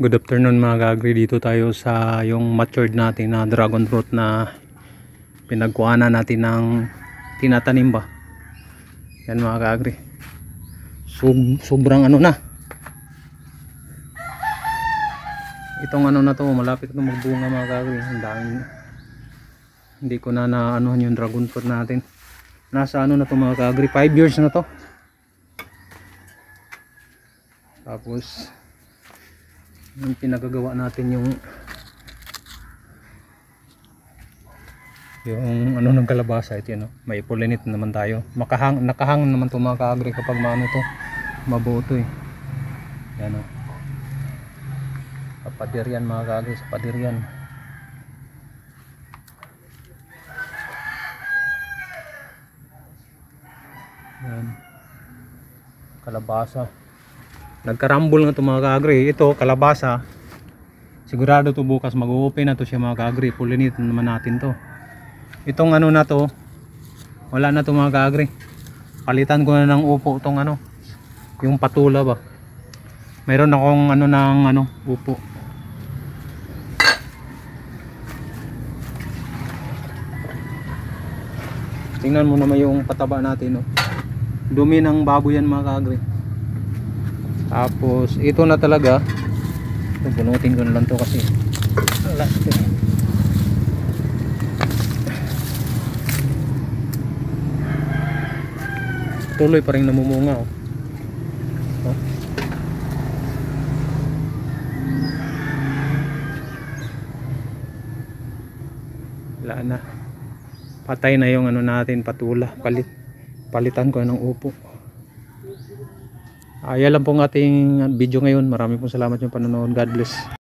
Good afternoon mga ka-agri. Dito tayo sa yung matured natin na dragon fruit na pinagkuhanan natin ng tinatanim ba. Yan mga ka-agri. Sobrang ano na. Itong ano na to, malapit na magbunga mga ka-agri. Ang dami. Hindi ko na anuhan yung dragon fruit natin. Nasa ano na to mga ka-agri, 5 years na to. Tapos yung pinagagawa natin yung ano ng kalabasa, ito yun, no? May pollinate naman tayo, nakahang naman to mga ka-agri kapag maano to, mabuo to eh. Yan o, papadir yan mga ka-agri, sa padir yan. Yan, kalabasa. Nagkarambol nga to mga ka-agri. Ito kalabasa, sigurado to bukas mag-open na to siya mga ka-agri. Pollinate naman natin to. Itong ano na to, wala na to mga ka-agri. Palitan ko na ng upo itong ano, yung patula ba. Mayroon akong ano ng ano, upo. Tingnan mo naman yung pataba natin, no? Dumi ng baboy yan mga ka-agri. Tapos ito na talaga, bunutin ko na lang to kasi wala ito. Tuloy pa rin namumunga oh. Oh. Wala na, patay na yung ano natin, patula. Palitan ko ng upo. Yan lang pong ating video ngayon. Maraming pong salamat yung panonood. God bless.